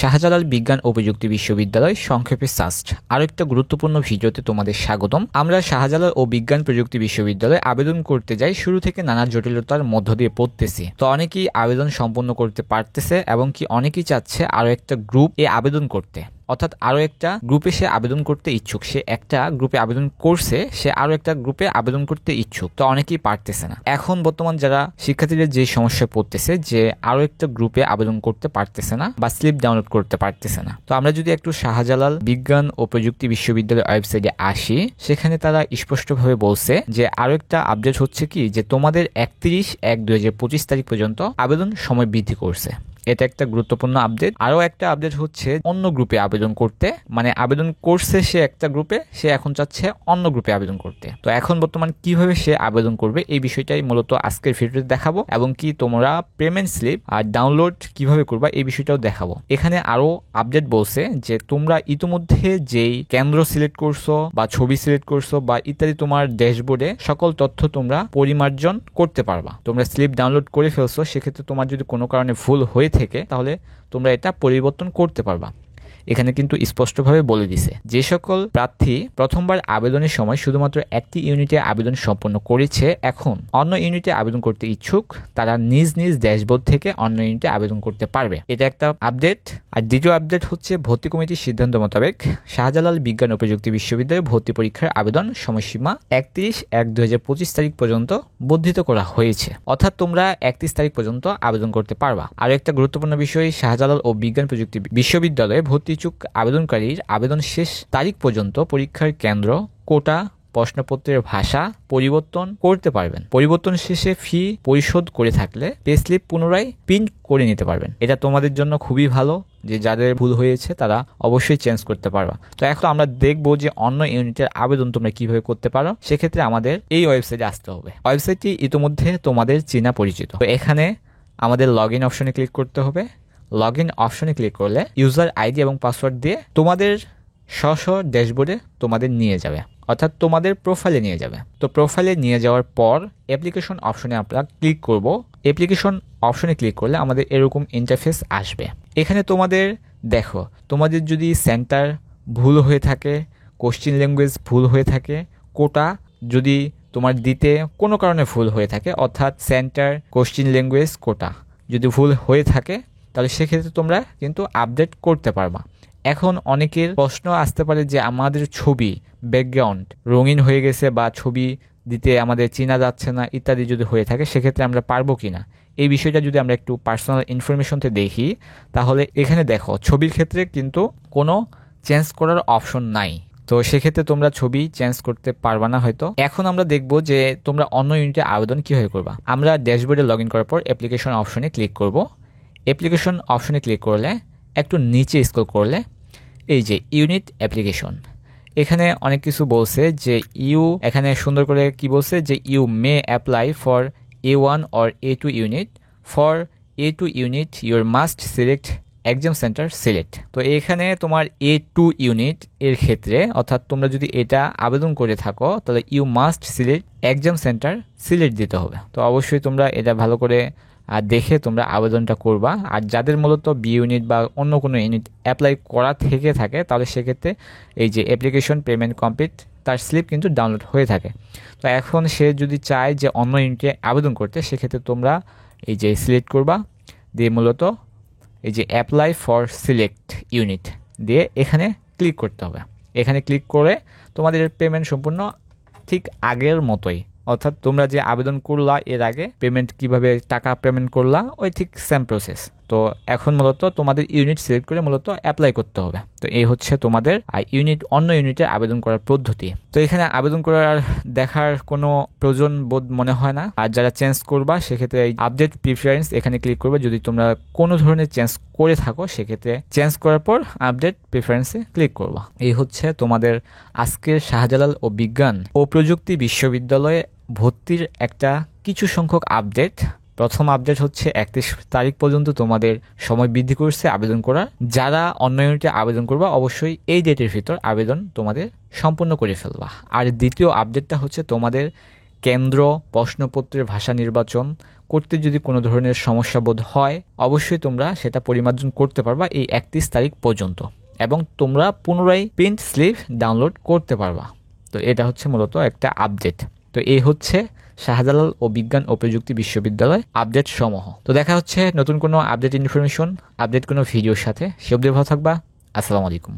শাহজালাল বিজ্ঞান ও প্রযুক্তি বিশ্ববিদ্যালয় সংক্ষেপে সাস্ট আরও একটা গুরুত্বপূর্ণ ভিডিওতে তোমাদের স্বাগতম। আমরা শাহজালাল ও বিজ্ঞান প্রযুক্তি বিশ্ববিদ্যালয়ে আবেদন করতে যাই, শুরু থেকে নানা জটিলতার মধ্য দিয়ে পড়তেছি। তো অনেকেই আবেদন সম্পন্ন করতে পারতেছে এবং কি অনেকেই চাচ্ছে আরও একটা গ্রুপ এ আবেদন করতে, অর্থাৎ আরও একটা গ্রুপে সে আবেদন করতে ইচ্ছুক। সে একটা গ্রুপে আবেদন করছে, সে আরও একটা গ্রুপে আবেদন করতে ইচ্ছুক, তো অনেকেই পারতেছে না। এখন বর্তমান যারা শিক্ষার্থীরা যে সমস্যায় পড়তেছে যে আরও একটা গ্রুপে আবেদন করতে পারতেছে না বা স্লিপ ডাউনলোড করতে পারতেছে না। তো আমরা যদি একটু শাহজালাল বিজ্ঞান ও প্রযুক্তি বিশ্ববিদ্যালয়ের ওয়েবসাইটে আসি, সেখানে তারা স্পষ্টভাবে বলছে যে আরও একটা আপডেট হচ্ছে কি যে তোমাদের 31/1/2025 তারিখ পর্যন্ত আবেদন সময় বৃদ্ধি করছে। এটা একটা গুরুত্বপূর্ণ আপডেট। আরও একটা আপডেট হচ্ছে অন্য গ্রুপে আবেদন করতে, মানে আবেদন করছে সে একটা গ্রুপে, সে এখন চাচ্ছে অন্য গ্রুপে আবেদন করতে। তো এখন বর্তমান কিভাবে সে আবেদন করবে এই বিষয়টাই মূলত আজকের ভিডিওতে দেখাবো, এবং কি তোমরা পেমেন্ট স্লিপ আর ডাউনলোড কিভাবে করবা এই বিষয়টাও দেখাবো। এখানে আরো আপডেট বলছে যে তোমরা ইতিমধ্যে যেই কেন্দ্র সিলেক্ট করছো বা ছবি সিলেক্ট করছো বা ইত্যাদি তোমার ড্যাশবোর্ডে সকল তথ্য তোমরা পরিমার্জন করতে পারবা। তোমরা স্লিপ ডাউনলোড করে ফেলছো, সেক্ষেত্রে তোমার যদি কোনো কারণে ভুল হয়ে থেকে তাহলে তোমরা এটা পরিবর্তন করতে পারবা। এখানে কিন্তু স্পষ্টভাবে বলে দিছে যে সকল প্রার্থী প্রথমবার আবেদনের সময় শুধুমাত্র একটি ইউনিটে আবেদন সম্পন্ন করেছে, এখন অন্য ইউনিটে আবেদন করতে ইচ্ছুক তারা নিজ নিজ ড্যাশবোর্ড থেকে অন্য ইউনিটে আবেদন করতে পারবে। এটা একটা আপডেট। আর দ্বিতীয় আপডেট হচ্ছে ভর্তি কমিটির সিদ্ধান্ত মোতাবেক শাহজালাল বিজ্ঞান ও প্রযুক্তি বিশ্ববিদ্যালয়ে ভর্তি পরীক্ষার আবেদন সময়সীমা 31/1/2025 তারিখ পর্যন্ত বর্ধিত করা হয়েছে, অর্থাৎ তোমরা 31 তারিখ পর্যন্ত আবেদন করতে পারবা। আর একটা গুরুত্বপূর্ণ বিষয়, শাহজালাল ও বিজ্ঞান প্রযুক্তি বিশ্ববিদ্যালয়ে ভর্তি ইচ্ছুক আবেদনকারীর আবেদন শেষ তারিখ পর্যন্ত পরীক্ষার কেন্দ্র, কোটা, প্রশ্নপত্রের ভাষা পরিবর্তন করতে পারবেন। পরিবর্তন শেষে ফি পরিশোধ করে থাকলে পে স্লিপ পুনরায় প্রিন্ট করে নিতে পারবেন। এটা তোমাদের জন্য খুবই ভালো, যে যাদের ভুল হয়েছে তারা অবশ্যই চেঞ্জ করতে পারবা। তো এখন আমরা দেখবো যে অন্য ইউনিটের আবেদন তোমরা কিভাবে করতে পারো। সেক্ষেত্রে আমাদের এই ওয়েবসাইটে আসতে হবে। ওয়েবসাইটটি ইতিমধ্যে তোমাদের চেনা পরিচিত। তো এখানে আমাদের লগ ইন অপশনে ক্লিক করতে হবে। লগ ইন অপশনে ক্লিক করলে ইউজার আইডি এবং পাসওয়ার্ড দিয়ে তোমাদের স্ব ড্যাশবোর্ডে তোমাদের নিয়ে যাবে, অর্থাৎ তোমাদের প্রোফাইলে নিয়ে যাবে। তো প্রোফাইলে নিয়ে যাওয়ার পর অ্যাপ্লিকেশন অপশনে আমরা ক্লিক করব। অ্যাপ্লিকেশন অপশনে ক্লিক করলে আমাদের এরকম ইন্টারফেস আসবে। এখানে তোমাদের দেখো, তোমাদের যদি সেন্টার ভুল হয়ে থাকে, কোশ্চিন ল্যাঙ্গুয়েজ ভুল হয়ে থাকে, কোটা যদি তোমার দিতে কোনো কারণে ভুল হয়ে থাকে, অর্থাৎ সেন্টার, কোশ্চিন ল্যাঙ্গুয়েজ, কোটা যদি ভুল হয়ে থাকে তাহলে সেক্ষেত্রে তোমরা কিন্তু আপডেট করতে পারবা। এখন অনেকের প্রশ্ন আসতে পারে যে আমাদের ছবি ব্যাকগ্রাউন্ড রঙিন হয়ে গেছে বা ছবি দিতে আমাদের চেনা যাচ্ছে না ইত্যাদি যদি হয়ে থাকে, সেক্ষেত্রে আমরা পারবো কিনা এই বিষয়টা যদি আমরা একটু পার্সোনাল ইনফরমেশনতে দেখি, তাহলে এখানে দেখো ছবির ক্ষেত্রে কিন্তু কোনো চেঞ্জ করার অপশন নাই। তো সেক্ষেত্রে তোমরা ছবি চেঞ্জ করতে পারবা না হয়তো। এখন আমরা দেখবো যে তোমরা অন্য ইউনিটে আবেদন কিভাবে করবা। আমরা ড্যাশবোর্ডে লগ ইন করার পর অ্যাপ্লিকেশন অপশনে ক্লিক করব। অ্যাপ্লিকেশন অপশনে ক্লিক করলে একটু নিচে স্ক্রল করলে এই যে ইউনিট অ্যাপ্লিকেশন, এখানে অনেক কিছু বলছে যে এখানে সুন্দর করে কি বলছে যে you may apply for A1 or A2 unit. For A2 unit your must select exam centre select. তো এখানে তোমার A2 ইউনিট এর ক্ষেত্রে, অর্থাৎ তোমরা যদি এটা আবেদন করে থাকো তাহলে you must select exam centre select দিতে হবে। তো অবশ্যই তোমরা এটা ভালো করে দেখে তোমরা আবেদনটা করবা। আর যাদের মূলত বি ইউনিট বা অন্য কোনো ইউনিট অ্যাপ্লাই করা থেকে থাকে তাহলে সেক্ষেত্রে এই যে অ্যাপ্লিকেশন পেমেন্ট কমপ্লিট তার স্লিপ কিন্তু ডাউনলোড হয়ে থাকে। তো এখন সে যদি চায় যে অন্য ইউনিটে আবেদন করতে, সেক্ষেত্রে তোমরা এই যে সিলেক্ট করবা, দিয়ে মূলত এই যে অ্যাপ্লাই ফর সিলেক্ট ইউনিট দিয়ে এখানে ক্লিক করতে হবে। এখানে ক্লিক করে তোমাদের পেমেন্ট সম্পূর্ণ ঠিক আগের মতোই, অর্থাৎ তোমরা যে আবেদন করলা এর আগে পেমেন্ট কিভাবে টাকা পেমেন্ট করলা ওই ঠিক সেম প্রসেস। তো এখন মূলত তোমাদের ইউনিট সিলেক্ট করে মূলত অ্যাপ্লাই করতে হবে। তো এই হচ্ছে তোমাদের অন্য ইউনিটে আবেদন করার পদ্ধতি। তো এখানে আবেদন করার দেখার কোনো প্রয়োজন বোধ মনে হয় না। আর যারা চেঞ্জ করবা সেক্ষেত্রে এই আপডেট প্রিফারেন্স এখানে ক্লিক করবে। যদি তোমরা কোনো ধরনের চেঞ্জ করে থাকো সেক্ষেত্রে চেঞ্জ করার পর আপডেট প্রিফারেন্সে ক্লিক করবা। এই হচ্ছে তোমাদের আজকের শাহজালাল ও বিজ্ঞান ও প্রযুক্তি বিশ্ববিদ্যালয়ে ভর্তির একটা কিছু সংখ্যক আপডেট। প্রথম আপডেট হচ্ছে 31 তারিখ পর্যন্ত তোমাদের সময় বৃদ্ধি করছে আবেদন করার। যারা অন্য ইউনিটে আবেদন করবা অবশ্যই এই ডেটের ভিতর আবেদন তোমাদের সম্পূর্ণ করে ফেলবা। আর দ্বিতীয় আপডেটটা হচ্ছে তোমাদের কেন্দ্র, প্রশ্নপত্রের ভাষা নির্বাচন করতে যদি কোনো ধরনের সমস্যা বোধ হয়, অবশ্যই তোমরা সেটা পরিমার্জন করতে পারবা এই 31 তারিখ পর্যন্ত, এবং তোমরা পুনরায় প্রিন্ট স্লিপ ডাউনলোড করতে পারবা। তো এটা হচ্ছে মূলত একটা আপডেট। তো এই হচ্ছে শাহজালাল ও বিজ্ঞান ও প্রযুক্তি বিশ্ববিদ্যালয় আপডেট সমূহ। তো দেখা হচ্ছে নতুন কোনো আপডেট ইনফরমেশন, আপডেট কোনো ভিডিওর সাথে। সে অবধি ভালো থাকবা। আসসালামু আলাইকুম।